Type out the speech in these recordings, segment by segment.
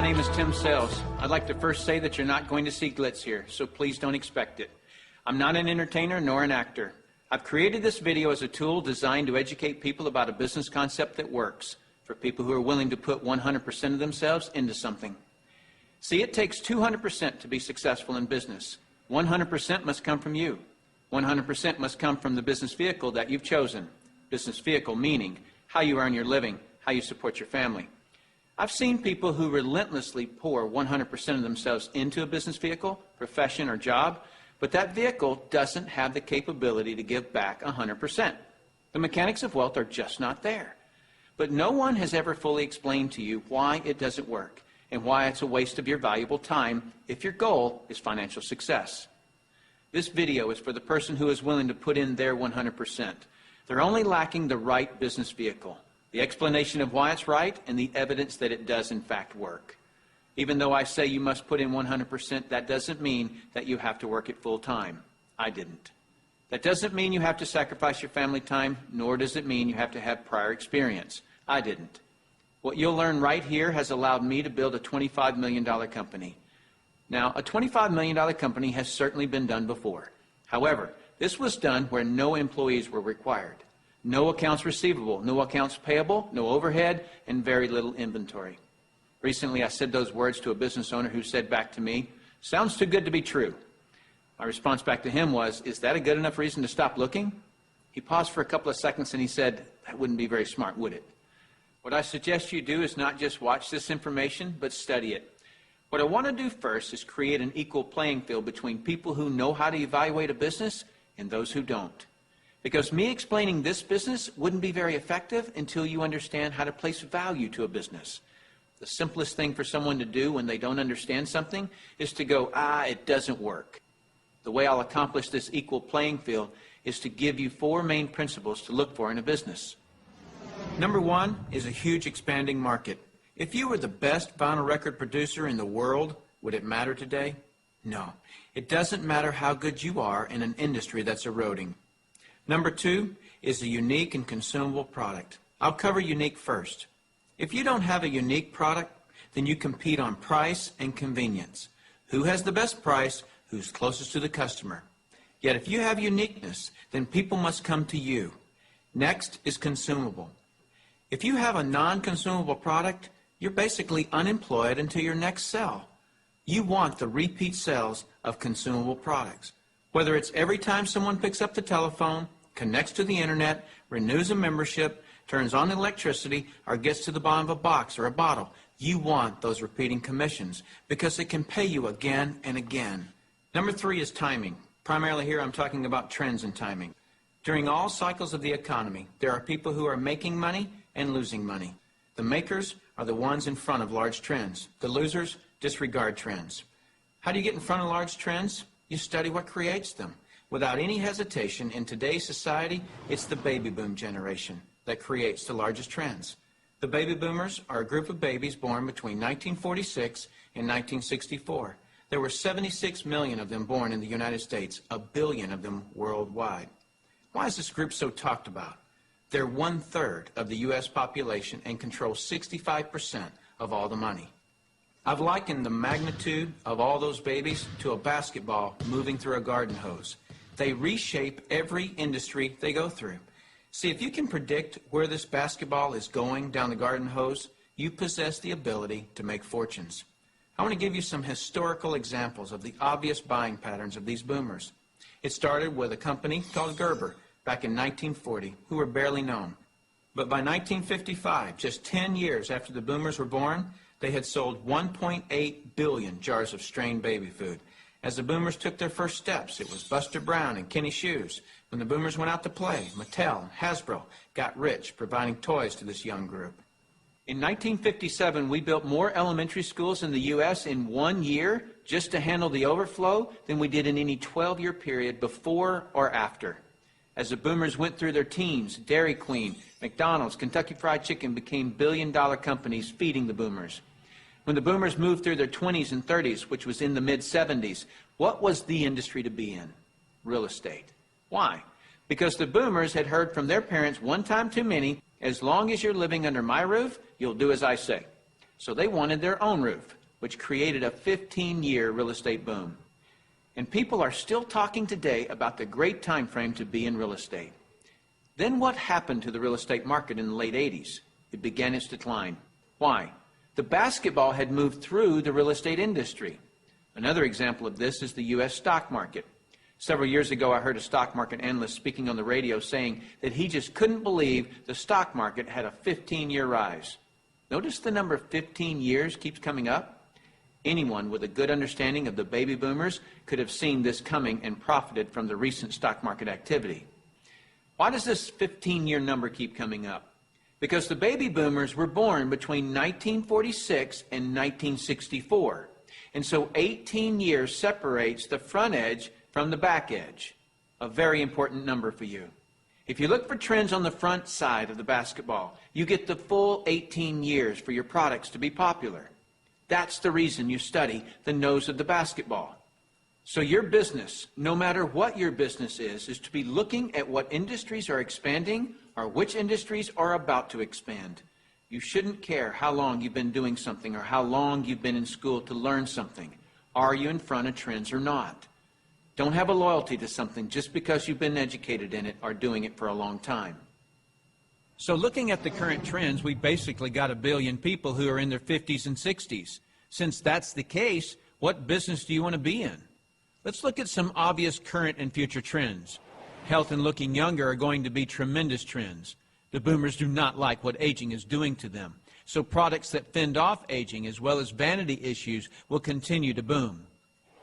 name is Tim Sells. I'd like to first say that you're not going to see glitz here, so please don't expect it. I'm not an entertainer nor an actor. I've created this video as a tool designed to educate people about a business concept that works, for people who are willing to put 100% of themselves into something. See, it takes 200% to be successful in business. 100% must come from you. 100% must come from the business vehicle that you've chosen. Business vehicle meaning how you earn your living, how you support your family. I've seen people who relentlessly pour 100% of themselves into a business vehicle, profession, or job, but that vehicle doesn't have the capability to give back 100%. The mechanics of wealth are just not there. But no one has ever fully explained to you why it doesn't work and why it's a waste of your valuable time if your goal is financial success. This video is for the person who is willing to put in their 100%. They're only lacking the right business vehicle, the explanation of why it's right, and the evidence that it does in fact work. Even though I say you must put in 100%, that doesn't mean that you have to work it full time. I didn't. That doesn't mean you have to sacrifice your family time, nor does it mean you have to have prior experience. I didn't. What you'll learn right here has allowed me to build a $25 million company. Now, a $25 million company has certainly been done before. However, this was done where no employees were required. No accounts receivable, no accounts payable, no overhead, and very little inventory. Recently, I said those words to a business owner who said back to me, "Sounds too good to be true." My response back to him was, "Is that a good enough reason to stop looking?" He paused for a couple of seconds and he said, "That wouldn't be very smart, would it?" What I suggest you do is not just watch this information, but study it. What I want to do first is create an equal playing field between people who know how to evaluate a business and those who don't. Because me explaining this business wouldn't be very effective until you understand how to place value to a business. The simplest thing for someone to do when they don't understand something is to go, it doesn't work. The way I'll accomplish this equal playing field is to give you 4 main principles to look for in a business. Number 1 is a huge expanding market. If you were the best vinyl record producer in the world, would it matter today? No. It doesn't matter how good you are in an industry that's eroding. Number 2 is a unique and consumable product. I'll cover unique first. If you don't have a unique product, then you compete on price and convenience. Who has the best price? Who's closest to the customer? Yet if you have uniqueness, then people must come to you. Next is consumable. If you have a non-consumable product, you're basically unemployed until your next sell. You want the repeat sales of consumable products. Whether it's every time someone picks up the telephone, connects to the internet, renews a membership, turns on electricity, or gets to the bottom of a box or a bottle, you want those repeating commissions because it can pay you again and again. Number 3 is timing. Primarily here I'm talking about trends and timing. During all cycles of the economy, there are people who are making money and losing money. The makers are the ones in front of large trends. The losers disregard trends. How do you get in front of large trends? You study what creates them. Without any hesitation, in today's society, it's the baby boom generation that creates the largest trends. The baby boomers are a group of babies born between 1946 and 1964. There were 76 million of them born in the United States, 1 billion of them worldwide. Why is this group so talked about? They're 1/3 of the U.S. population and control 65% of all the money. I've likened the magnitude of all those babies to a basketball moving through a garden hose. They reshape every industry they go through. See, if you can predict where this basketball is going down the garden hose, you possess the ability to make fortunes. I want to give you some historical examples of the obvious buying patterns of these boomers. It started with a company called Gerber back in 1940, who were barely known. But by 1955, just 10 years after the boomers were born, they had sold 1.8 billion jars of strained baby food. As the boomers took their first steps, it was Buster Brown and Kenny Shoes. When the boomers went out to play, Mattel and Hasbro got rich, providing toys to this young group. In 1957, we built more elementary schools in the U.S. in 1 year just to handle the overflow than we did in any 12-year period before or after. As the boomers went through their teens, Dairy Queen, McDonald's, Kentucky Fried Chicken became billion-dollar companies feeding the boomers. When the boomers moved through their 20s and 30s, which was in the mid-70s, what was the industry to be in? Real estate. Why? Because the boomers had heard from their parents one time too many, as long as you're living under my roof, you'll do as I say. So they wanted their own roof. which created a 15-year real estate boom. And people are still talking today about the great time frame to be in real estate. Then what happened to the real estate market in the late 80s? It began its decline. Why? The basketball had moved through the real estate industry. Another example of this is the U.S. stock market. Several years ago, I heard a stock market analyst speaking on the radio saying that he just couldn't believe the stock market had a 15-year rise. Notice the number 15 years keeps coming up. Anyone with a good understanding of the baby boomers could have seen this coming and profited from the recent stock market activity. Why does this 15-year number keep coming up? Because the baby boomers were born between 1946 and 1964. And so 18 years separates the front edge from the back edge. A very important number for you. If you look for trends on the front side of the basketball, you get the full 18 years for your products to be popular. That's the reason you study the nose of the basketball. So your business, no matter what your business is to be looking at what industries are expanding or which industries are about to expand. You shouldn't care how long you've been doing something or how long you've been in school to learn something. Are you in front of trends or not? Don't have a loyalty to something just because you've been educated in it or doing it for a long time. So looking at the current trends, we basically got 1 billion people who are in their 50s and 60s. Since that's the case, what business do you want to be in? Let's look at some obvious current and future trends. Health and looking younger are going to be tremendous trends. The boomers do not like what aging is doing to them. So products that fend off aging as well as vanity issues will continue to boom.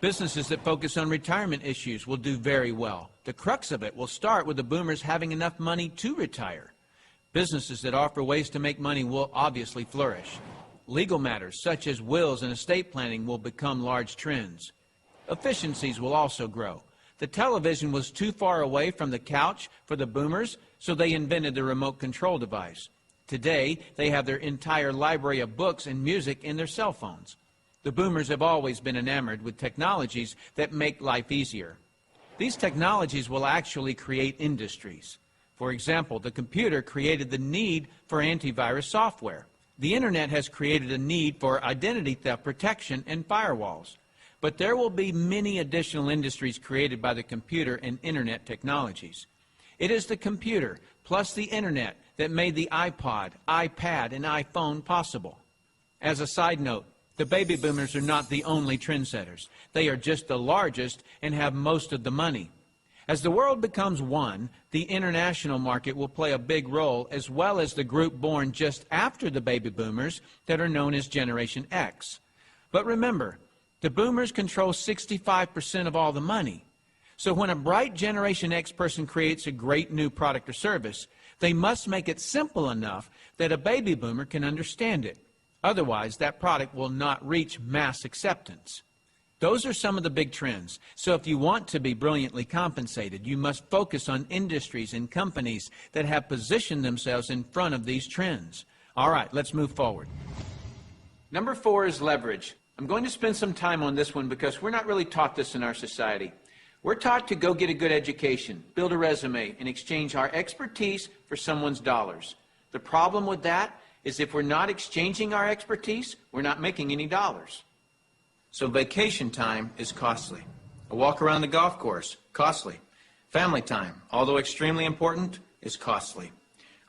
Businesses that focus on retirement issues will do very well. The crux of it will start with the boomers having enough money to retire. Businesses that offer ways to make money will obviously flourish. Legal matters such as wills and estate planning will become large trends. Efficiencies will also grow. The television was too far away from the couch for the boomers, so they invented the remote control device. Today, they have their entire library of books and music in their cell phones. The boomers have always been enamored with technologies that make life easier. These technologies will actually create industries. For example, the computer created the need for antivirus software. The internet has created a need for identity theft protection and firewalls. But there will be many additional industries created by the computer and internet technologies. It is the computer plus the internet that made the iPod, iPad, and iPhone possible. As a side note, the baby boomers are not the only trendsetters. They are just the largest and have most of the money. As the world becomes one, the international market will play a big role, as well as the group born just after the baby boomers that are known as Generation X. But remember, the boomers control 65% of all the money. So when a bright Generation X person creates a great new product or service, they must make it simple enough that a baby boomer can understand it. Otherwise, that product will not reach mass acceptance. Those are some of the big trends. So if you want to be brilliantly compensated, you must focus on industries and companies that have positioned themselves in front of these trends. All right, let's move forward. Number 4 is leverage. I'm going to spend some time on this one because we're not really taught this in our society. We're taught to go get a good education, build a resume, and exchange our expertise for someone's dollars. The problem with that is if we're not exchanging our expertise, we're not making any dollars. So vacation time is costly. A walk around the golf course, costly. Family time, although extremely important, is costly.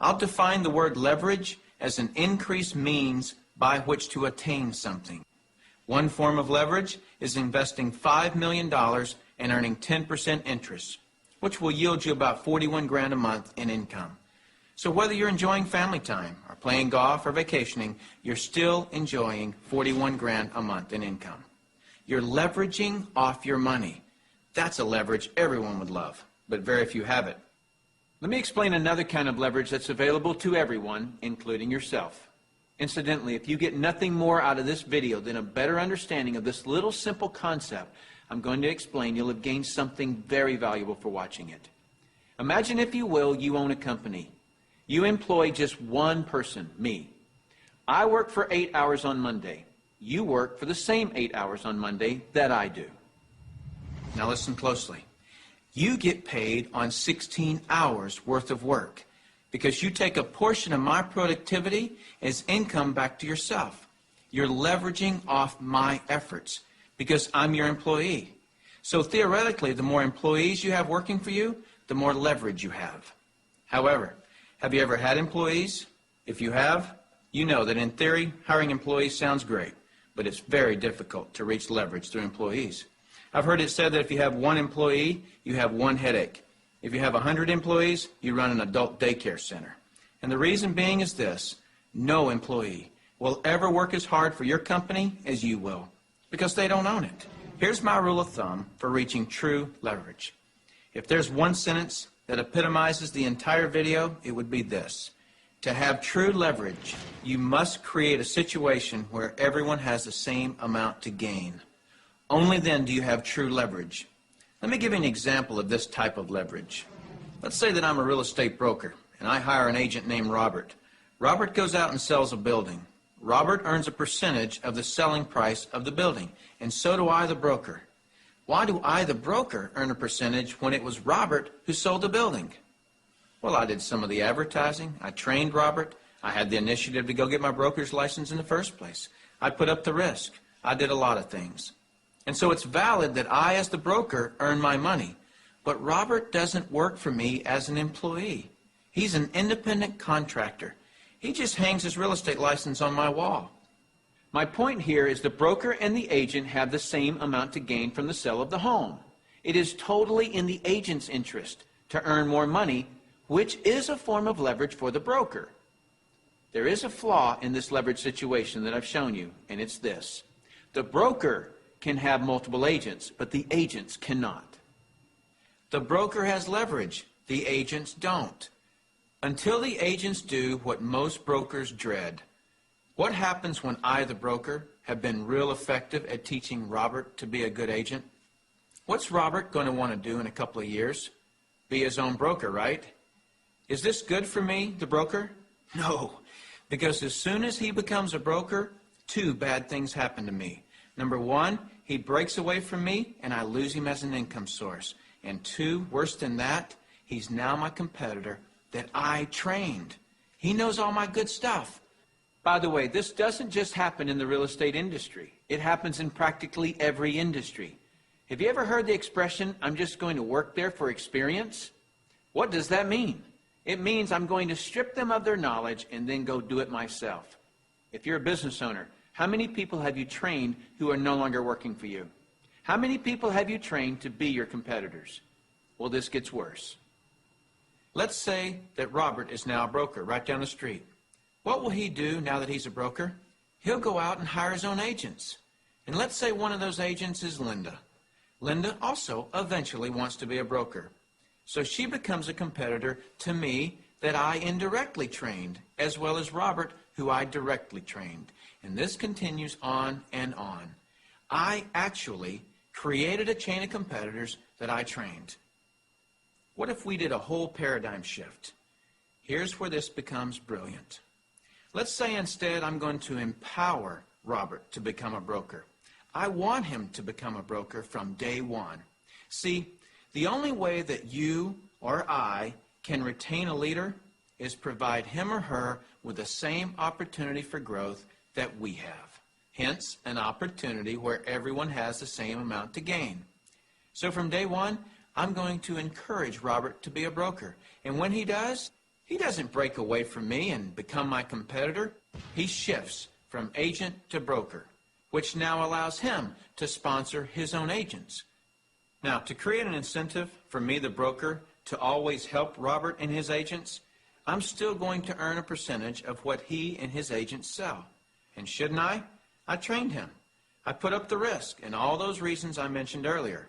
I'll define the word leverage as an increased means by which to attain something. One form of leverage is investing $5 million and earning 10% interest, which will yield you about 41 grand a month in income. So whether you're enjoying family time or playing golf or vacationing, you're still enjoying 41 grand a month in income. You're leveraging off your money. That's a leverage everyone would love, but very few have it. Let me explain another kind of leverage that's available to everyone, including yourself. Incidentally, if you get nothing more out of this video than a better understanding of this little simple concept I'm going to explain, you'll have gained something very valuable for watching it. Imagine, if you will, you own a company. You employ just one person, me. I work for 8 hours on Monday. You work for the same 8 hours on Monday that I do. Now listen closely. You get paid on 16 hours worth of work because you take a portion of my productivity as income back to yourself. You're leveraging off my efforts because I'm your employee. So theoretically, the more employees you have working for you, the more leverage you have. However, have you ever had employees? If you have, you know that in theory, hiring employees sounds great, but it's very difficult to reach leverage through employees. I've heard it said that if you have one employee, you have one headache. If you have 100 employees, you run an adult daycare center. And the reason being is this: no employee will ever work as hard for your company as you will, because they don't own it. Here's my rule of thumb for reaching true leverage. If there's one sentence that epitomizes the entire video, it would be this: to have true leverage, you must create a situation where everyone has the same amount to gain. Only then do you have true leverage. Let me give you an example of this type of leverage. Let's say that I'm a real estate broker, and I hire an agent named Robert. Robert goes out and sells a building. Robert earns a percentage of the selling price of the building, and so do I, the broker. Why do I, the broker, earn a percentage when it was Robert who sold the building? Well, I did some of the advertising. I trained Robert. I had the initiative to go get my broker's license in the first place. I put up the risk. I did a lot of things. And so it's valid that I, as the broker, earn my money. But Robert doesn't work for me as an employee. He's an independent contractor. He just hangs his real estate license on my wall. My point here is the broker and the agent have the same amount to gain from the sale of the home. It is totally in the agent's interest to earn more money, which is a form of leverage for the broker. There is a flaw in this leverage situation that I've shown you, and it's this: the broker can have multiple agents, but the agents cannot. The broker has leverage, the agents don't. Until the agents do what most brokers dread. What happens when I, the broker, have been real effective at teaching Robert to be a good agent? What's Robert going to want to do in a couple of years? Be his own broker, right? Is this good for me, the broker? No, because as soon as he becomes a broker, two bad things happen to me. Number one, he breaks away from me and I lose him as an income source. And two, worse than that, he's now my competitor that I trained. He knows all my good stuff. By the way, this doesn't just happen in the real estate industry. It happens in practically every industry. Have you ever heard the expression, "I'm just going to work there for experience"? What does that mean? It means I'm going to strip them of their knowledge and then go do it myself. If you're a business owner, how many people have you trained who are no longer working for you? How many people have you trained to be your competitors? Well, this gets worse. Let's say that Robert is now a broker right down the street. What will he do now that he's a broker? He'll go out and hire his own agents. And let's say one of those agents is Linda. Linda also eventually wants to be a broker. So she becomes a competitor to me that I indirectly trained, as well as Robert, who I directly trained. And this continues on and on. I actually created a chain of competitors that I trained. What if we did a whole paradigm shift? Here's where this becomes brilliant. Let's say instead I'm going to empower Robert to become a broker. I want him to become a broker from day one. See, the only way that you or I can retain a leader is provide him or her with the same opportunity for growth that we have. Hence, an opportunity where everyone has the same amount to gain. So from day one, I'm going to encourage Robert to be a broker. And when he does, he doesn't break away from me and become my competitor. He shifts from agent to broker, which now allows him to sponsor his own agents. Now, to create an incentive for me, the broker, to always help Robert and his agents, I'm still going to earn a percentage of what he and his agents sell. And shouldn't I? I trained him. I put up the risk and all those reasons I mentioned earlier.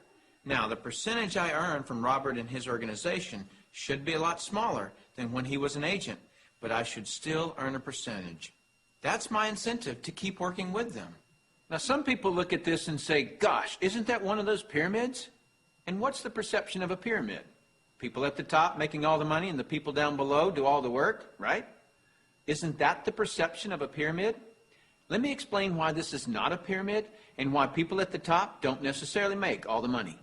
Now, the percentage I earn from Robert and his organization should be a lot smaller than when he was an agent, but I should still earn a percentage. That's my incentive to keep working with them. Now, some people look at this and say, gosh, isn't that one of those pyramids? And what's the perception of a pyramid? People at the top making all the money and the people down below do all the work, right? Isn't that the perception of a pyramid? Let me explain why this is not a pyramid and why people at the top don't necessarily make all the money.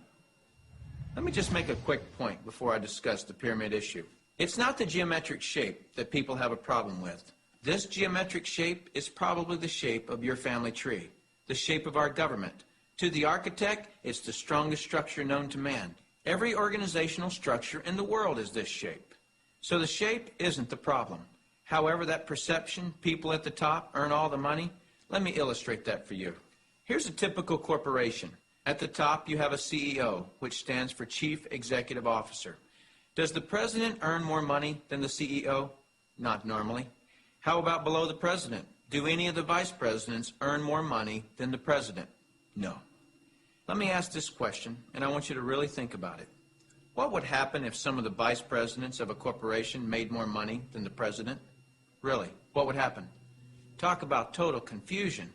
Let me just make a quick point before I discuss the pyramid issue. It's not the geometric shape that people have a problem with. This geometric shape is probably the shape of your family tree, the shape of our government. To the architect, it's the strongest structure known to man. Every organizational structure in the world is this shape. So the shape isn't the problem. However, that perception, people at the top earn all the money, let me illustrate that for you. Here's a typical corporation. At the top, you have a CEO, which stands for Chief Executive Officer. Does the president earn more money than the CEO? Not normally. How about below the president? Do any of the vice presidents earn more money than the president? No. Let me ask this question, and I want you to really think about it. What would happen if some of the vice presidents of a corporation made more money than the president? Really, what would happen? Talk about total confusion.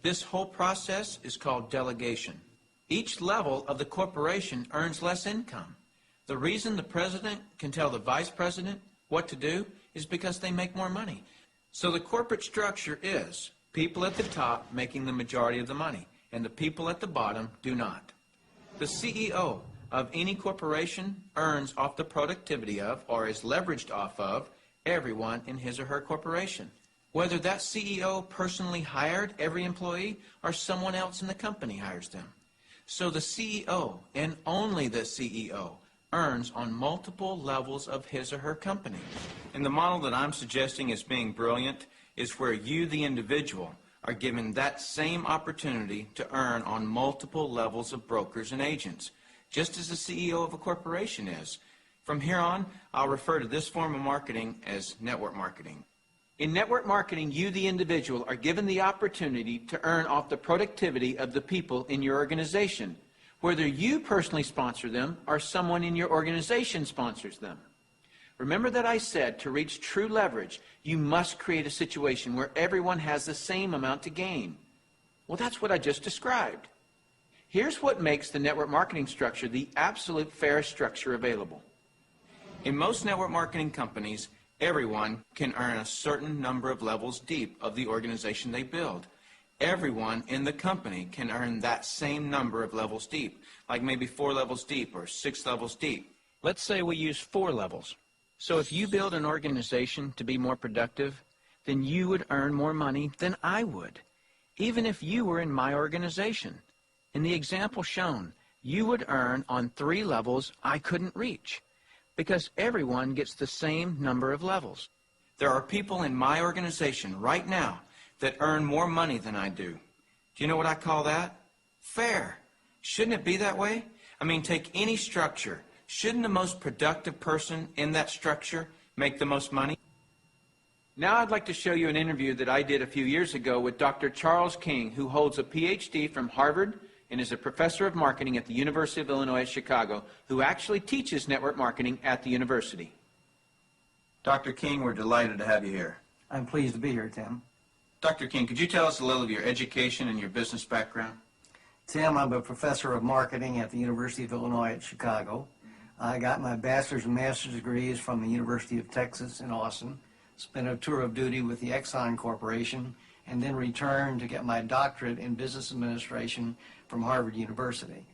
This whole process is called delegation. Each level of the corporation earns less income. The reason the president can tell the vice president what to do is because they make more money. So the corporate structure is people at the top making the majority of the money, and the people at the bottom do not. The CEO of any corporation earns off the productivity of, or is leveraged off of, everyone in his or her corporation. Whether that CEO personally hired every employee or someone else in the company hires them. So the CEO, and only the CEO, earns on multiple levels of his or her company. And the model that I'm suggesting as being brilliant is where you, the individual, are given that same opportunity to earn on multiple levels of brokers and agents, just as the CEO of a corporation is. From here on, I'll refer to this form of marketing as network marketing. In network marketing, you, the individual, are given the opportunity to earn off the productivity of the people in your organization, whether you personally sponsor them or someone in your organization sponsors them. Remember that I said to reach true leverage, you must create a situation where everyone has the same amount to gain. Well, that's what I just described. Here's what makes the network marketing structure the absolute fairest structure available. In most network marketing companies, everyone can earn a certain number of levels deep of the organization they build. Everyone in the company can earn that same number of levels deep, like maybe 4 levels deep or 6 levels deep. Let's say we use 4 levels. So if you build an organization to be more productive, then you would earn more money than I would, even if you were in my organization. In the example shown, you would earn on 3 levels I couldn't reach, because everyone gets the same number of levels. There are people in my organization right now that earn more money than I do. Do you know what I call that? Fair. Shouldn't it be that way? I mean, take any structure. Shouldn't the most productive person in that structure make the most money? Now I'd like to show you an interview that I did a few years ago with Dr. Charles King, who holds a PhD from Harvard and is a professor of marketing at the University of Illinois at Chicago, who actually teaches network marketing at the university. Dr. King, we're delighted to have you here. I'm pleased to be here, Tim. Dr. King, could you tell us a little of your education and your business background? Tim, I'm a professor of marketing at the University of Illinois at Chicago. I got my bachelor's and master's degrees from the University of Texas in Austin, spent a tour of duty with the Exxon Corporation, and then returned to get my doctorate in business administration from Harvard University.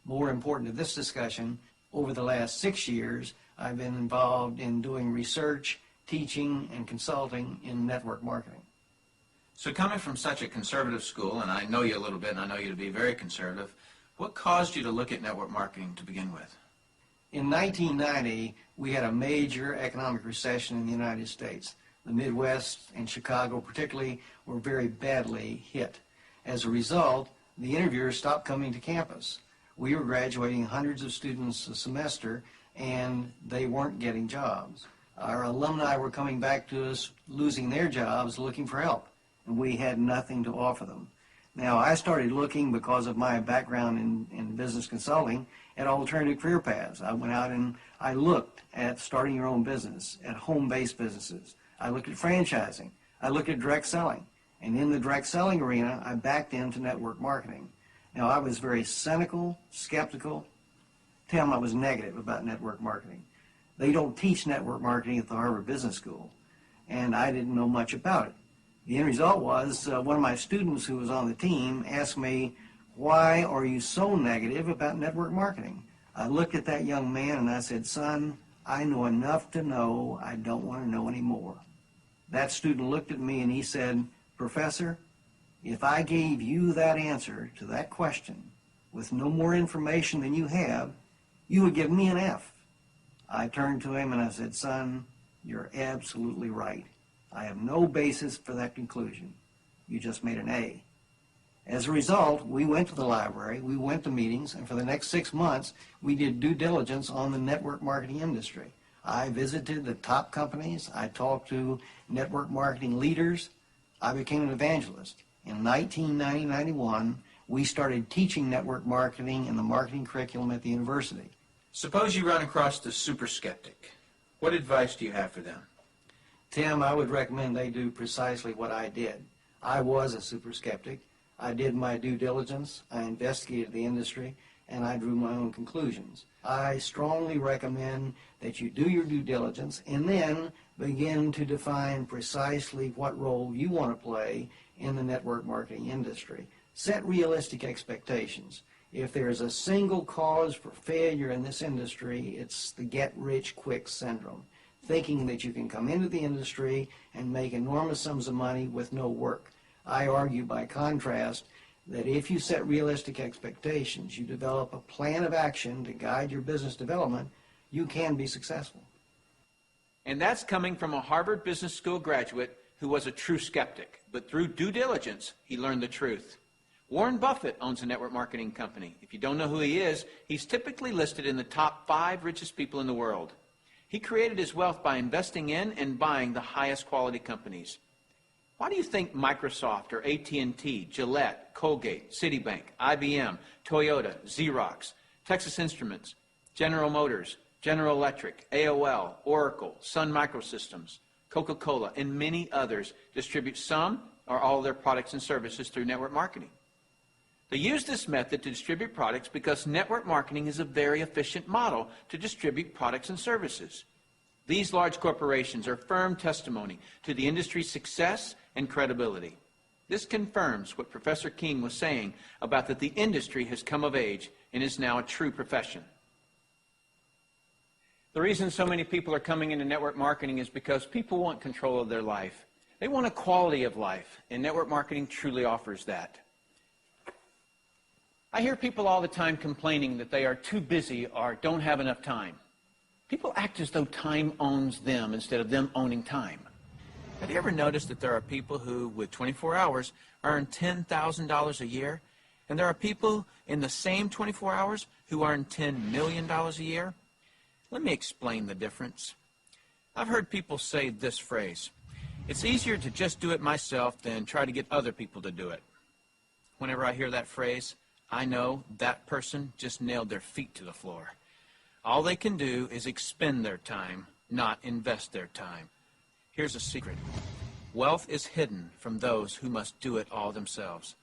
More important to this discussion, over the last 6 years, I've been involved in doing research, teaching, and consulting in network marketing. So coming from such a conservative school, and I know you a little bit, and I know you to be very conservative, what caused you to look at network marketing to begin with? In 1990, we had a major economic recession in the United States. The Midwest and Chicago particularly were very badly hit. As a result, the interviewers stopped coming to campus. We were graduating hundreds of students a semester, and they weren't getting jobs. Our alumni were coming back to us, losing their jobs, looking for help, and we had nothing to offer them. Now, I started looking, because of my background in business consulting, at alternative career paths. I went out and I looked at starting your own business, at home-based businesses. I looked at franchising. I looked at direct selling. And in the direct selling arena, I backed into network marketing. Now, I was very cynical, skeptical. Tim, I was negative about network marketing. They don't teach network marketing at the Harvard Business School, and I didn't know much about it. The end result was one of my students who was on the team asked me, "Why are you so negative about network marketing?" I looked at that young man and I said, "Son, I know enough to know I don't want to know any more." That student looked at me and he said, "Professor, if I gave you that answer to that question with no more information than you have, you would give me an F." I turned to him and I said, "Son, you're absolutely right. I have no basis for that conclusion. You just made an A." As a result, we went to the library, we went to meetings, and for the next 6 months, we did due diligence on the network marketing industry. I visited the top companies. I talked to network marketing leaders. I became an evangelist. In 1990-91, we started teaching network marketing in the marketing curriculum at the university. Suppose you run across the super skeptic. What advice do you have for them? Tim, I would recommend they do precisely what I did. I was a super skeptic. I did my due diligence. I investigated the industry, and I drew my own conclusions. I strongly recommend that you do your due diligence and then begin to define precisely what role you want to play in the network marketing industry. Set realistic expectations. If there is a single cause for failure in this industry, it's the get-rich-quick syndrome, thinking that you can come into the industry and make enormous sums of money with no work. I argue, by contrast, that if you set realistic expectations, you develop a plan of action to guide your business development, you can be successful. And that's coming from a Harvard Business School graduate who was a true skeptic, but through due diligence, he learned the truth. Warren Buffett owns a network marketing company. If you don't know who he is, he's typically listed in the top 5 richest people in the world. He created his wealth by investing in and buying the highest quality companies. Why do you think Microsoft or AT&T, Gillette, Colgate, Citibank, IBM, Toyota, Xerox, Texas Instruments, General Motors, General Electric, AOL, Oracle, Sun Microsystems, Coca-Cola, and many others distribute some or all of their products and services through network marketing? They use this method to distribute products because network marketing is a very efficient model to distribute products and services. These large corporations are firm testimony to the industry's success and credibility. This confirms what Professor King was saying about that the industry has come of age and is now a true profession. The reason so many people are coming into network marketing is because people want control of their life. They want a quality of life, and network marketing truly offers that. I hear people all the time complaining that they are too busy or don't have enough time. People act as though time owns them instead of them owning time. Have you ever noticed that there are people who, with 24 hours, earn $10,000 a year, and there are people in the same 24 hours who earn $10 million a year? Let me explain the difference. I've heard people say this phrase: "It's easier to just do it myself than try to get other people to do it." Whenever I hear that phrase, I know that person just nailed their feet to the floor. All they can do is expend their time, not invest their time. Here's a secret. Wealth is hidden from those who must do it all themselves.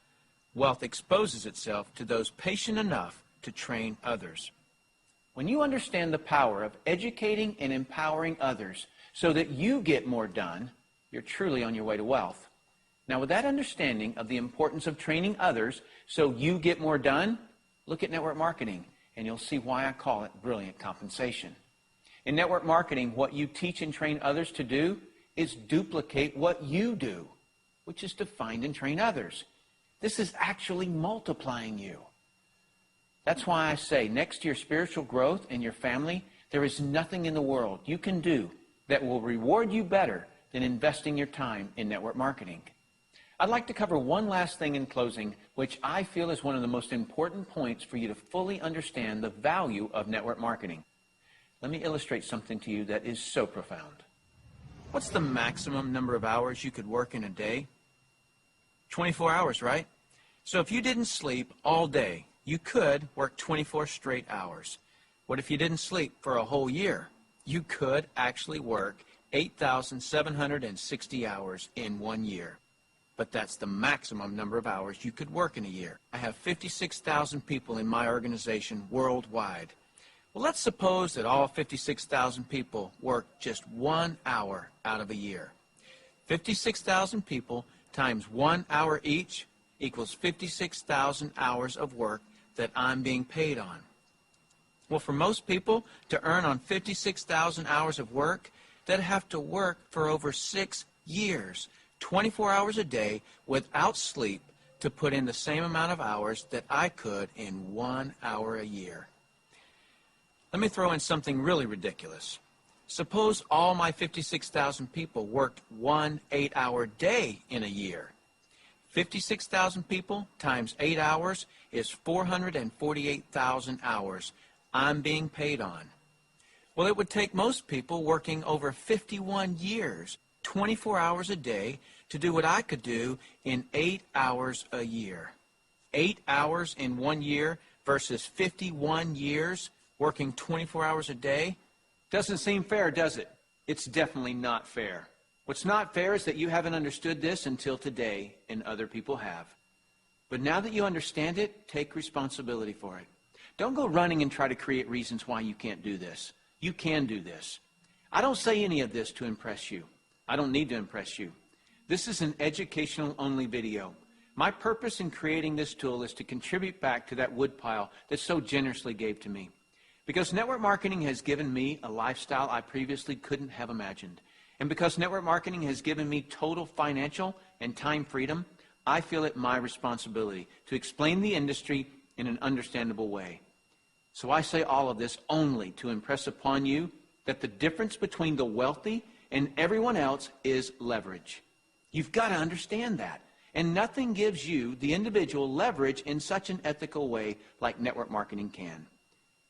Wealth exposes itself to those patient enough to train others. When you understand the power of educating and empowering others so that you get more done, you're truly on your way to wealth. Now, with that understanding of the importance of training others so you get more done, look at network marketing, and you'll see why I call it brilliant compensation. In network marketing, what you teach and train others to do is duplicate what you do, which is to find and train others. This is actually multiplying you. That's why I say, next to your spiritual growth and your family, there is nothing in the world you can do that will reward you better than investing your time in network marketing. I'd like to cover one last thing in closing, which I feel is one of the most important points for you to fully understand the value of network marketing. Let me illustrate something to you that is so profound. What's the maximum number of hours you could work in a day? 24 hours, right? So if you didn't sleep all day, you could work 24 straight hours. What if you didn't sleep for a whole year? You could actually work 8,760 hours in 1 year. But that's the maximum number of hours you could work in a year. I have 56,000 people in my organization worldwide. Well, let's suppose that all 56,000 people work just 1 hour out of a year. 56,000 people times 1 hour each equals 56,000 hours of work that I'm being paid on. Well, for most people to earn on 56,000 hours of work, they'd have to work for over 6 years, 24 hours a day without sleep to put in the same amount of hours that I could in 1 hour a year. Let me throw in something really ridiculous. Suppose all my 56,000 people worked 1 8-hour day in a year. 56,000 people times 8 hours is 448,000 hours I'm being paid on. Well, it would take most people working over 51 years, 24 hours a day, to do what I could do in 8 hours a year. 8 hours in 1 year versus 51 years working 24 hours a day? Doesn't seem fair, does it? It's definitely not fair. What's not fair is that you haven't understood this until today, and other people have. But now that you understand it, take responsibility for it. Don't go running and try to create reasons why you can't do this. You can do this. I don't say any of this to impress you. I don't need to impress you. This is an educational-only video. My purpose in creating this tool is to contribute back to that woodpile that so generously gave to me. Because network marketing has given me a lifestyle I previously couldn't have imagined. And because network marketing has given me total financial and time freedom, I feel it my responsibility to explain the industry in an understandable way. So I say all of this only to impress upon you that the difference between the wealthy and everyone else is leverage. You've got to understand that. And nothing gives you, the individual, leverage in such an ethical way like network marketing can.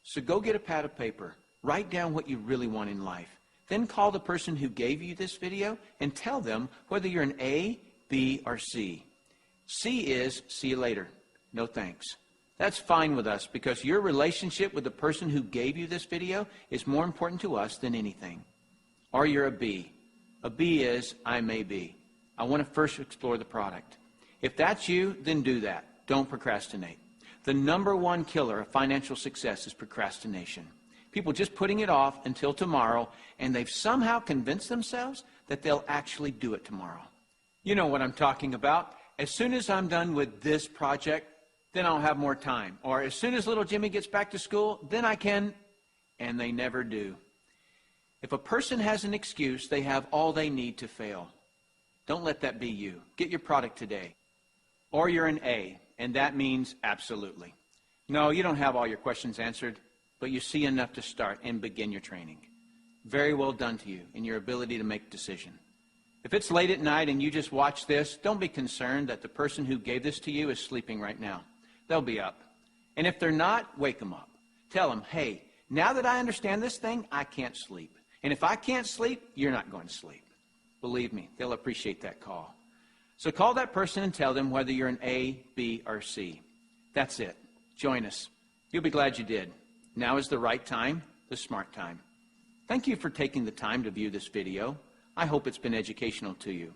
So go get a pad of paper. Write down what you really want in life. Then call the person who gave you this video and tell them whether you're an A, B, or C. C is, see you later. No thanks. That's fine with us because your relationship with the person who gave you this video is more important to us than anything. Or you're a B. A B is, I may be. I want to first explore the product. If that's you, then do that. Don't procrastinate. The #1 killer of financial success is procrastination. People just putting it off until tomorrow, and they've somehow convinced themselves that they'll actually do it tomorrow. You know what I'm talking about. As soon as I'm done with this project, then I'll have more time. Or as soon as little Jimmy gets back to school, then I can, and they never do. If a person has an excuse, they have all they need to fail. Don't let that be you. Get your product today. Or you're an A, and that means absolutely. No, you don't have all your questions answered, but you see enough to start and begin your training. Very well done to you in your ability to make a decision. If it's late at night and you just watch this, don't be concerned that the person who gave this to you is sleeping right now. They'll be up. And if they're not, wake them up. Tell them, hey, now that I understand this thing, I can't sleep. And if I can't sleep, you're not going to sleep. Believe me, they'll appreciate that call. So call that person and tell them whether you're an A, B, or C. That's it. Join us. You'll be glad you did. Now is the right time, the smart time. Thank you for taking the time to view this video. I hope it's been educational to you.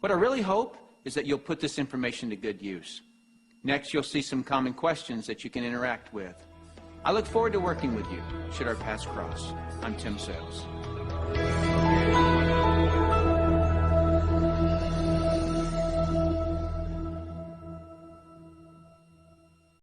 What I really hope is that you'll put this information to good use. Next, you'll see some common questions that you can interact with. I look forward to working with you, should our paths cross. I'm Tim Sales.